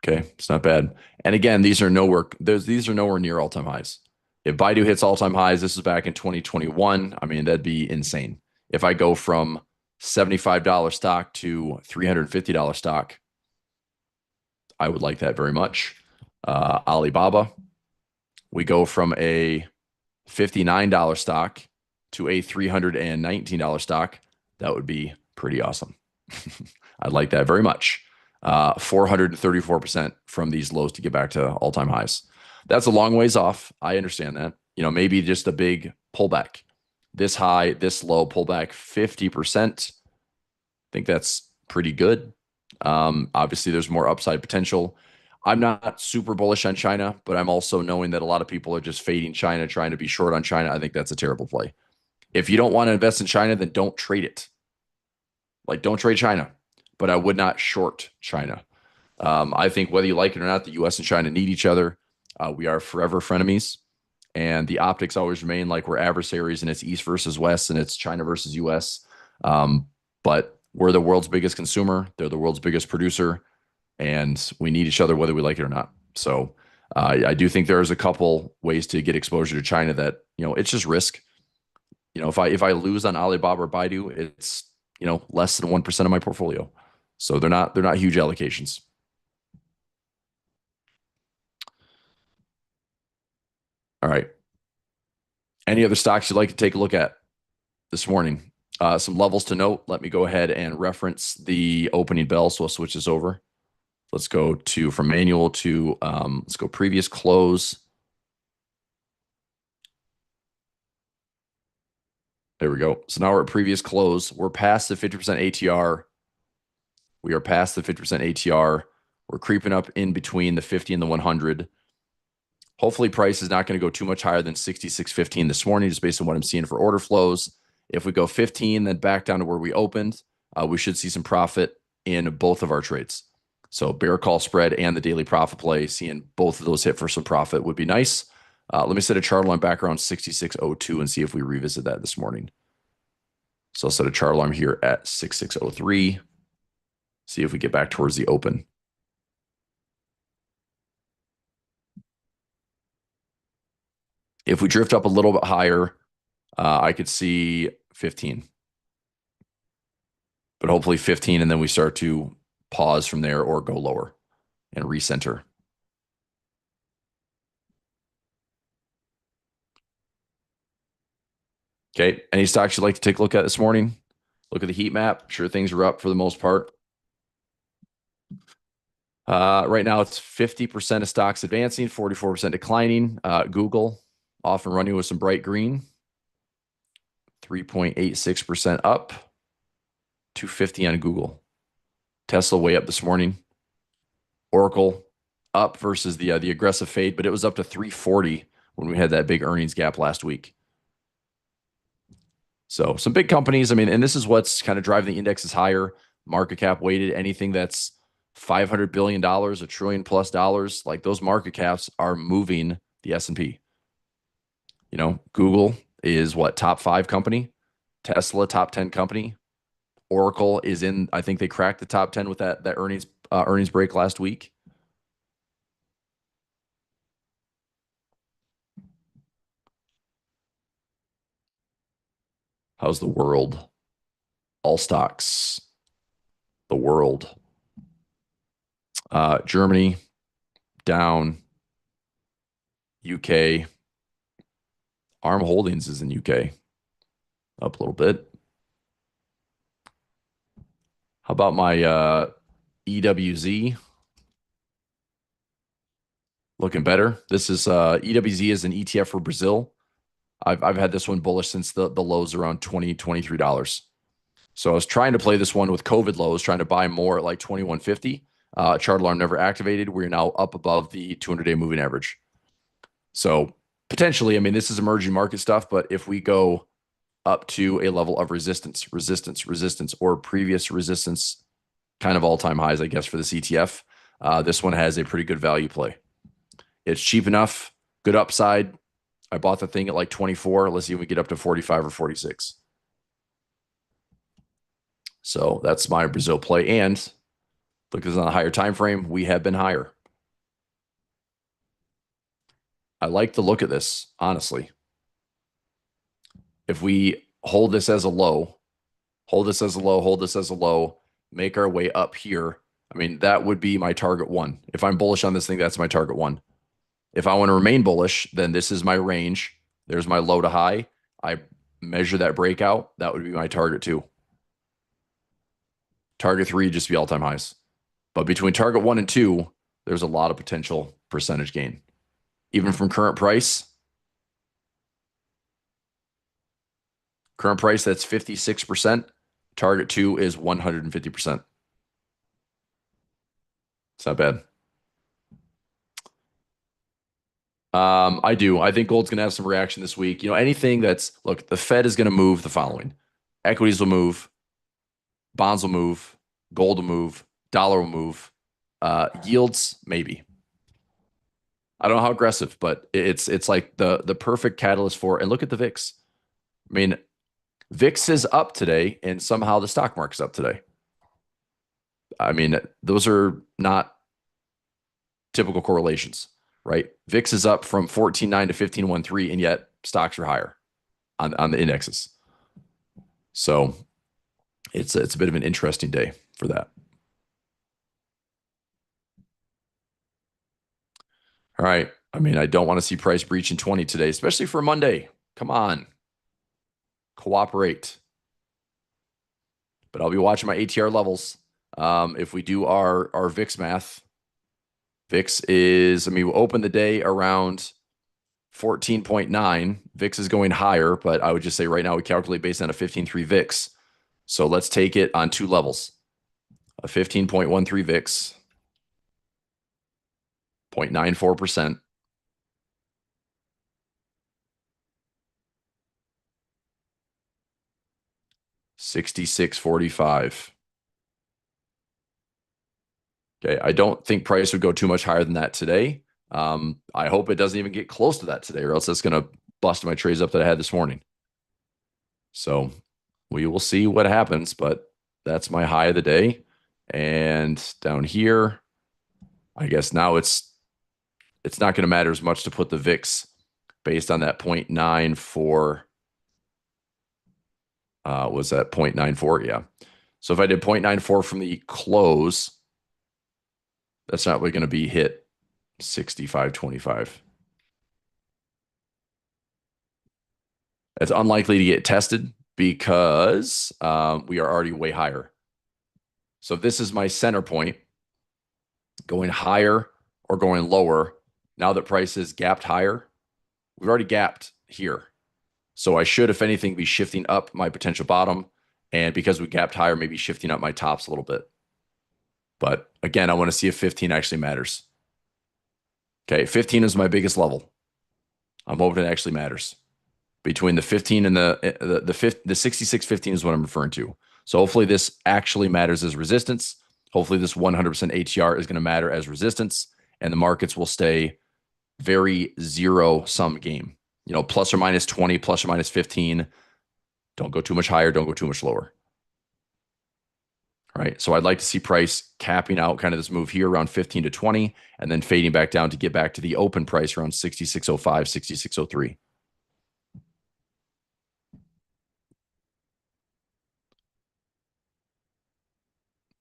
Okay, it's not bad. And again, these are nowhere near all-time highs. If Baidu hits all-time highs, this is back in 2021. I mean, that'd be insane. If I go from $75 stock to $350 stock, I would like that very much. Alibaba, we go from a $59 stock to a $319 stock. That would be pretty awesome. I'd like that very much. 434% from these lows to get back to all-time highs. That's a long ways off. I understand that. Maybe just a big pullback. This high, this low, pullback 50%. I think that's pretty good. Obviously, there's more upside potential. I'm not super bullish on China, but I'm also knowing that a lot of people are just fading China, trying to be short on China. I think that's a terrible play. If you don't want to invest in China, then don't trade it. Like, don't trade China, but I would not short China. I think whether you like it or not, the US and China need each other. We are forever frenemies. And the optics always remain like we're adversaries, and it's East versus West, and it's China versus US. But we're the world's biggest consumer. They're the world's biggest producer, and we need each other whether we like it or not. So I do think there's a couple ways to get exposure to China that, it's just risk. If I lose on Alibaba or Baidu, it's, less than 1% of my portfolio. So they're not huge allocations. All right. Any other stocks you'd like to take a look at this morning? Some levels to note. Let me go ahead and reference the opening bell. So I'll switch this over. Let's go from manual to, let's go previous close. There we go. So now we're at previous close. We're past the 50% ATR. We are past the 50% ATR. We're creeping up in between the 50 and the 100. Hopefully price is not going to go too much higher than 66.15 this morning, just based on what I'm seeing for order flows. If we go 15, then back down to where we opened, we should see some profit in both of our trades. So bear call spread and the daily profit play, seeing both of those hit for some profit would be nice. Let me set a chart alarm back around 66.02 and see if we revisit that this morning. So I'll set a chart alarm here at 66.03. See if we get back towards the open. If we drift up a little bit higher, I could see 15. But hopefully 15, and then we start to pause from there or go lower and recenter. Okay. Any stocks you'd like to take a look at this morning? Look at the heat map. Sure, things are up for the most part. Right now, it's 50% of stocks advancing, 44% declining. Google off and running with some bright green, 3.86% up, 250 on Google. Tesla way up this morning. Oracle up versus the aggressive fade, but it was up to 340 when we had that big earnings gap last week. So some big companies, I mean, and this is what's kind of driving the indexes higher, market cap weighted, anything that's $500 billion, $1 trillion plus dollars, like those market caps are moving the S&P. Google is what, top 5 company? Tesla, top 10 company. Oracle is in, I think they cracked the top 10 with that earnings break last week. How's the world? All stocks. The world. Germany down. UK. ARM Holdings is in UK. Up a little bit. How about my EWZ? Looking better. This is EWZ is an ETF for Brazil. I've had this one bullish since the lows around $23. So I was trying to play this one with COVID lows, trying to buy more at like 2150. Chart alarm never activated. We're now up above the 200-day moving average. So potentially, I mean, this is emerging market stuff, but if we go up to a level of resistance, or previous resistance, kind of all-time highs, I guess, for this ETF, this one has a pretty good value play. It's cheap enough, good upside. I bought the thing at like 24. Let's see if we get up to 45 or 46. So that's my Brazil play. And because on a higher time frame, we have been higher. I like the look at this, honestly. If we hold this as a low, hold this as a low, hold this as a low, make our way up here, I mean, that would be my target one. If I'm bullish on this thing, that's my target one. If I want to remain bullish, then this is my range. There's my low to high. I measure that breakout. That would be my target 2. Target 3 just be all-time highs. But between target 1 and 2, there's a lot of potential percentage gain. Even from current price, that's 56%. Target 2 is 150%. It's not bad. I do. I think gold's going to have some reaction this week. Anything look, the Fed is going to move the following. Equities will move. Bonds will move. Gold will move. Dollar will move. Yields, maybe. I don't know how aggressive, but it's like the perfect catalyst for, and look at the VIX. I mean, VIX is up today, and somehow the stock market's up today. I mean, those are not typical correlations, right? VIX is up from 14.9 to 15.13, and yet stocks are higher on the indexes. So it's a bit of an interesting day for that. All right. I mean, I don't want to see price breach in 20 today, especially for Monday. Come on. Cooperate. But I'll be watching my ATR levels. If we do our VIX math, VIX is, I mean, we'll open the day around 14.9. VIX is going higher, but I would just say right now we calculate based on a 15.3 VIX. So let's take it on 2 levels. A 15.13 VIX, 0.94%. $66.45. Okay, I don't think price would go too much higher than that today. I hope it doesn't even get close to that today, or else that's going to bust my trades up that I had this morning. So we will see what happens, but that's my high of the day. And down here, I guess now it's not going to matter as much to put the VIX based on that 0.94. Was that 0.94? Yeah. So if I did 0.94 from the close, that's not really going to be hit 65.25. It's unlikely to get tested because we are already way higher. So if this is my center point, going higher or going lower, now that price is gapped higher, we've already gapped here. So I should, if anything, be shifting up my potential bottom. And because we gapped higher, maybe shifting up my tops a little bit. But again, I want to see if 15 actually matters. Okay, 15 is my biggest level. I'm hoping it actually matters. Between the 15 and the 66.15 is what I'm referring to. So hopefully this actually matters as resistance. Hopefully this 100% ATR is going to matter as resistance, and the markets will stay very zero-sum game. plus or minus 20, plus or minus 15. Don't go too much higher. Don't go too much lower. Right. So I'd like to see price capping out kind of this move here around 15 to 20 and then fading back down to get back to the open price around 66.05, 66.03.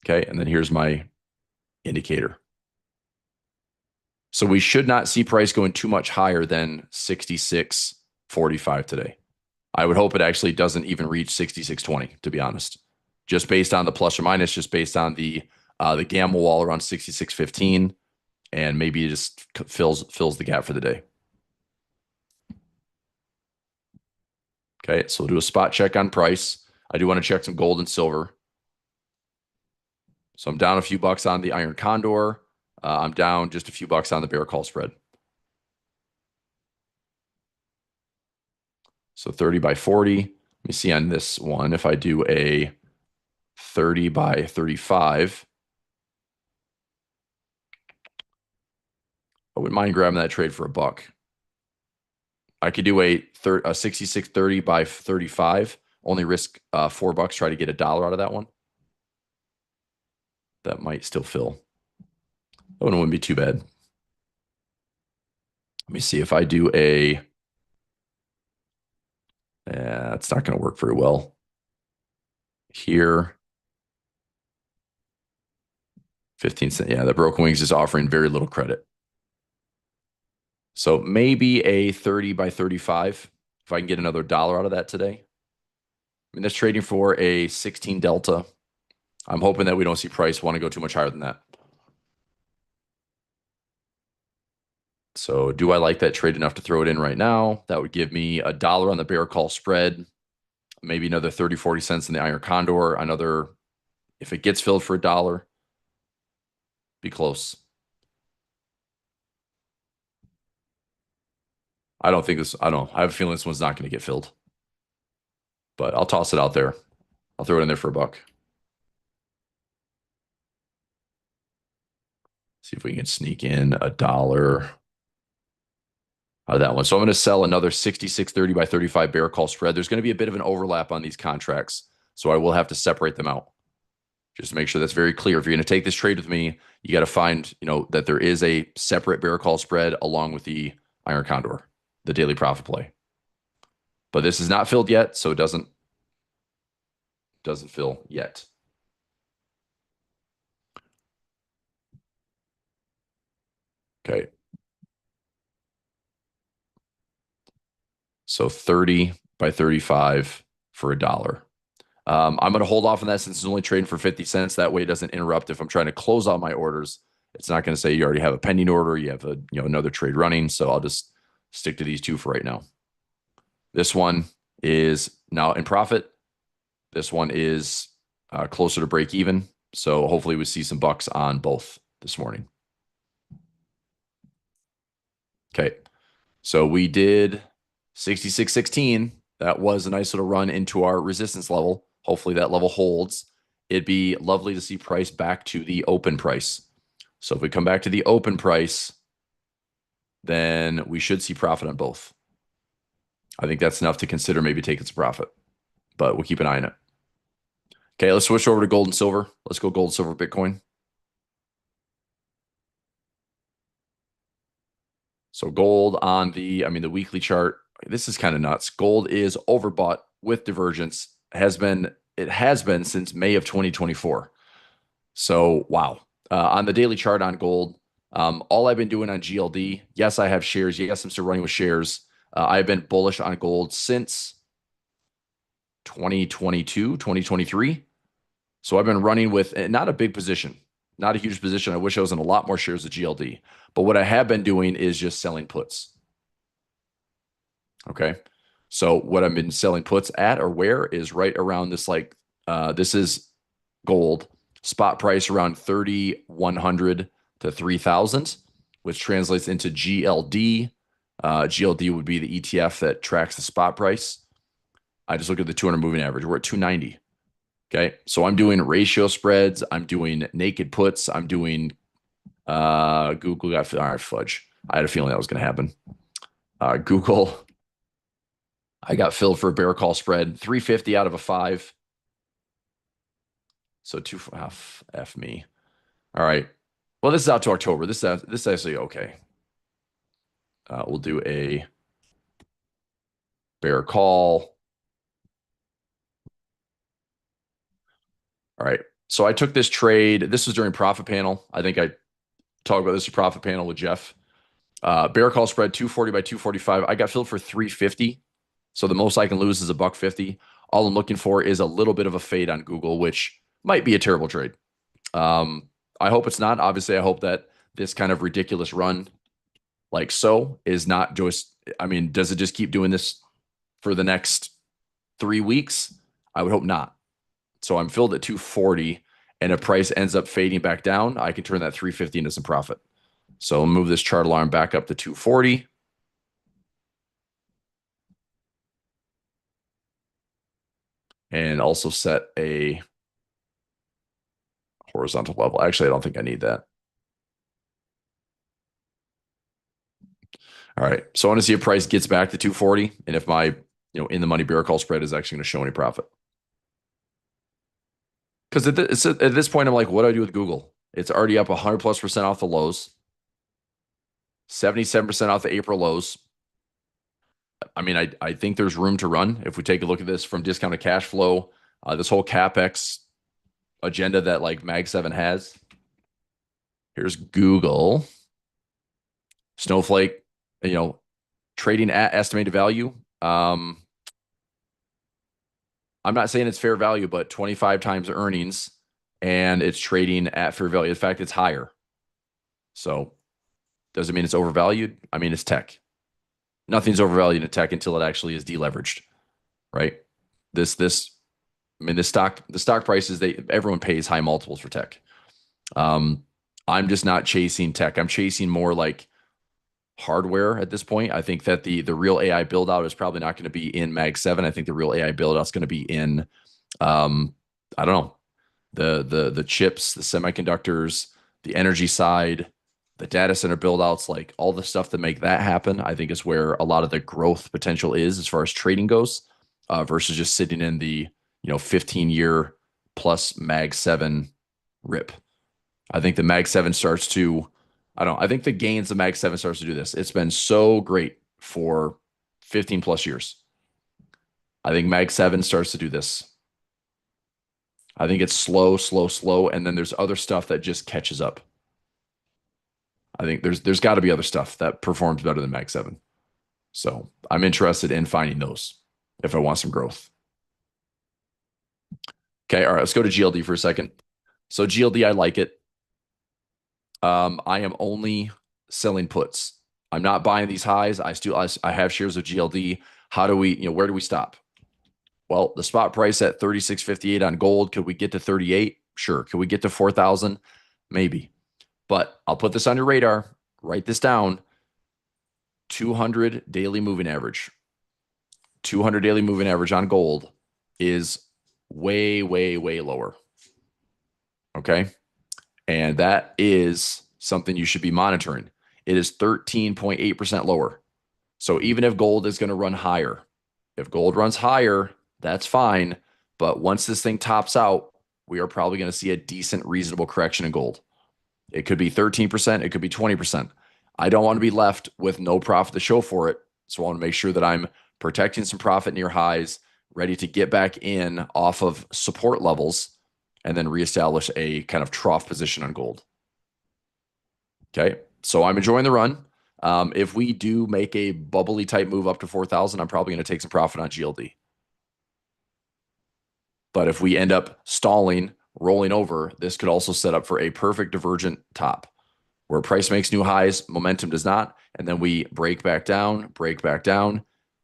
Okay. And then here's my indicator. So we should not see price going too much higher than 66.45 today. I would hope it actually doesn't even reach 66.20, to be honest. Just based on the plus or minus, just based on the gamma wall around 66.15, and maybe it just fills the gap for the day. Okay, so we'll do a spot check on price. I do want to check some gold and silver. So I'm down a few bucks on the iron condor. I'm down just a few bucks on the bear call spread. So 30 by 40. Let me see on this one if I do a 30 by 35. I wouldn't mind grabbing that trade for a buck. I could do a 66.30 by 35. Only risk $4. Try to get $1 out of that one. That might still fill. That one wouldn't be too bad. Let me see if I do a. It's not going to work very well. Here. 15 cents. Yeah, the Broken Wings is offering very little credit. So maybe a 30 by 35 if I can get another $1 out of that today. I mean, that's trading for a 16 delta. I'm hoping that we don't see price want to go too much higher than that. So do I like that trade enough to throw it in right now? That would give me $1 on the bear call spread, maybe another 30, 40 cents in the iron condor, another, if it gets filled for $1, be close. I don't know. I have a feeling this one's not going to get filled, but I'll toss it out there. I'll throw it in there for a buck. See if we can sneak in $1 out of that one. So I'm going to sell another 66.30 by 35 bear call spread. There's going to be a bit of an overlap on these contracts, so I will have to separate them out. Just to make sure that's very clear. If you're going to take this trade with me, you got to find, that there is a separate bear call spread along with the iron condor, the daily profit play. But this is not filled yet, so it doesn't fill yet. Okay. So 30 by 35 for $1. I'm going to hold off on that since it's only trading for 50 cents. That way it doesn't interrupt if I'm trying to close out my orders. It's not going to say you already have a pending order. You have another trade running. So I'll just stick to these two for right now. This one is now in profit. This one is closer to break even. So hopefully we see some bucks on both this morning. Okay. So we did 66.16. That was a nice little run into our resistance level. Hopefully that level holds. It'd be lovely to see price back to the open price. So if we come back to the open price, then we should see profit on both. I think that's enough to consider maybe taking some profit, but we'll keep an eye on it. Okay, let's switch over to gold and silver. Let's go gold, silver, Bitcoin. So gold on the weekly chart, this is kind of nuts. Gold is overbought with divergence. It has been since May of 2024. So wow. On the daily chart on gold, all I've been doing on GLD, yes, I have shares. Yes, I'm still running with shares. I've been bullish on gold since 2022, 2023. So I've been running with not a big position, not a huge position. I wish I was in a lot more shares of GLD. But what I have been doing is just selling puts. Okay. So what I've been selling puts at or where is right around this, this is gold spot price around 3,100 to 3,000, which translates into GLD. GLD would be the ETF that tracks the spot price. I just look at the 200 moving average. We're at 290. Okay. So I'm doing ratio spreads. I'm doing naked puts. I'm doing Google got all right, fudge. I had a feeling that was going to happen. Google I got filled for a bear call spread, 350 out of a 5. So two F me. All right. Well, this is out to October. This is actually okay. We'll do a bear call. All right. So I took this trade. This was during profit panel. I think I talked about this in profit panel with Jeff. Bear call spread 240 by 245. I got filled for 350. So the most I can lose is a buck 50. All I'm looking for is a little bit of a fade on Google, which might be a terrible trade. I hope it's not. Obviously, I hope that this kind of ridiculous run, like so, is not just. I mean, does it just keep doing this for the next 3 weeks? I would hope not. So I'm filled at 240, and if price ends up fading back down, I can turn that 350 into some profit. So I'll move this chart alarm back up to 240. And also set a horizontal level. Actually, I don't think I need that. All right. So I want to see if price gets back to 240 and if my, in the money bear call spread is actually going to show any profit. Because at this point, I'm like, what do I do with Google? It's already up 100+% off the lows, 77% off the April lows. I mean, I think there's room to run. If we take a look at this from discounted cash flow, this whole CapEx agenda that like Mag 7 has. Here's Google. Snowflake, trading at estimated value. I'm not saying it's fair value, but 25 times earnings, and it's trading at fair value. In fact, it's higher. So does it mean it's overvalued? I mean, it's tech. Nothing's overvalued in tech until it actually is deleveraged, right? The stock prices, everyone pays high multiples for tech. I'm just not chasing tech. I'm chasing more like hardware at this point. I think that the real AI build out is probably not going to be in Mag 7. I think the real AI build out is going to be in I don't know, the chips, the semiconductors, the energy side, the data center build outs, like all the stuff that make that happen, I think is where a lot of the growth potential is as far as trading goes, versus just sitting in the 15-year plus Mag 7 rip. I think the Mag 7 starts to, I think the gains of Mag 7 starts to do this. It's been so great for 15+ years. I think Mag 7 starts to do this. I think it's slow, and then there's other stuff that just catches up. I think there's got to be other stuff that performs better than Mag 7. So I'm interested in finding those if I want some growth. Okay, all right, let's go to GLD for a second. So GLD, I like it. I am only selling puts. I'm not buying these highs. I have shares of GLD. How do we, where do we stop? Well, the spot price at 36.58 on gold. Could we get to 38? Sure. Could we get to 4,000? Maybe. But I'll put this on your radar. Write this down. 200 daily moving average. 200 daily moving average on gold is way, way, way lower. Okay. And that is something you should be monitoring. It is 13.8% lower. So even if gold is going to run higher, if gold runs higher, that's fine. But once this thing tops out, we are probably going to see a decent, reasonable correction in gold. It could be 13%. It could be 20%. I don't want to be left with no profit to show for it. So I want to make sure that I'm protecting some profit near highs, ready to get back in off of support levels, and then reestablish a kind of trough position on gold. Okay. So I'm enjoying the run. If we do make a bubbly type move up to 4,000, I'm probably going to take some profit on GLD. But if we end up stalling, rolling over, this could also set up for a perfect divergent top where price makes new highs, momentum does not, and then we break back down.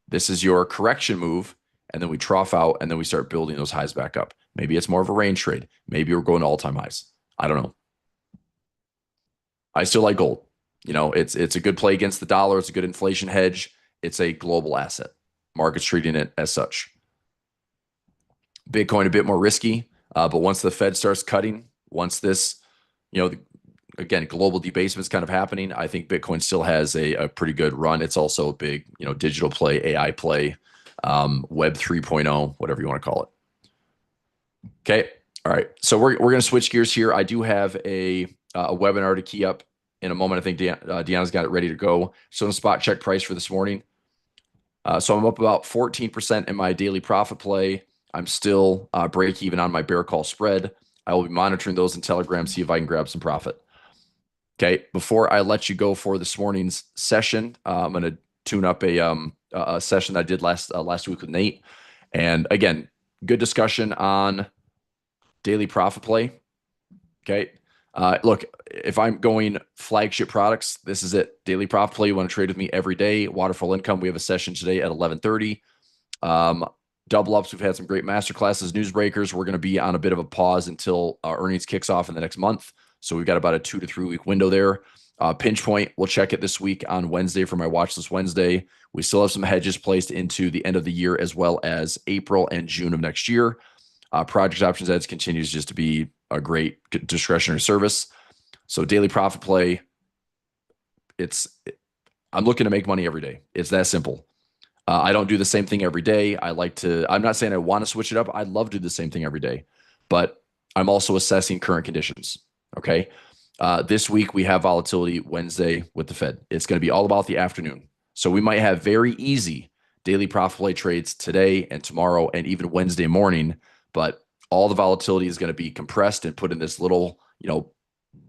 This is your correction move, and then we trough out, and then we start building those highs back up. Maybe it's more of a range trade. Maybe we're going to all-time highs. I don't know. I still like gold. It's a good play against the dollar. It's a good inflation hedge. It's a global asset. Market's treating it as such. Bitcoin a bit more risky, but once the Fed starts cutting, once this, again, global debasement is kind of happening, I think Bitcoin still has a pretty good run. It's also a big, digital play, AI play. Web 3.0, whatever you want to call it. Okay. All right. So we're going to switch gears here. I do have a webinar to key up in a moment. I think Deanna's got it ready to go. So, in a spot check price for this morning. So I'm up about 14% in my daily profit play. I'm still break even on my bear call spread. I will be monitoring those in Telegram, see if I can grab some profit. Okay. Before I let you go for this morning's session, I'm going to tune up a session that I did last week with Nate. And again, good discussion on daily profit play. Okay. Look, if I'm going flagship products, this is it. Daily profit play. You want to trade with me every day. Waterfall income. We have a session today at 11:30. Double ups. We've had some great master classes, newsbreakers. We're going to be on a bit of a pause until earnings kicks off in the next month. So we've got about a 2 to 3 week window there. Pinch point. We'll check it this week on Wednesday for my watch list Wednesday. We still have some hedges placed into the end of the year as well as April and June of next year. Project Options Edge continues just to be a great discretionary service. So daily profit play, I'm looking to make money every day. It's that simple. I don't do the same thing every day. I'm not saying I want to switch it up. I'd love to do the same thing every day, but I'm also assessing current conditions. Okay. This week we have volatility Wednesday with the Fed. It's going to be all about the afternoon. So we might have very easy daily profit play trades today and tomorrow and even Wednesday morning, but all the volatility is going to be compressed and put in this little,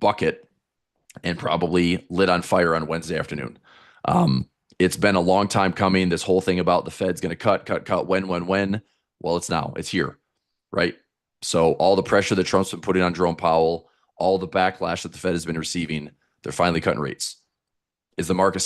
bucket and probably lit on fire on Wednesday afternoon. It's been a long time coming. This whole thing about the Fed's going to cut, when. Well, it's now. It's here, right? So all the pressure that Trump's been putting on Jerome Powell, all the backlash that the Fed has been receiving, they're finally cutting rates. Is the market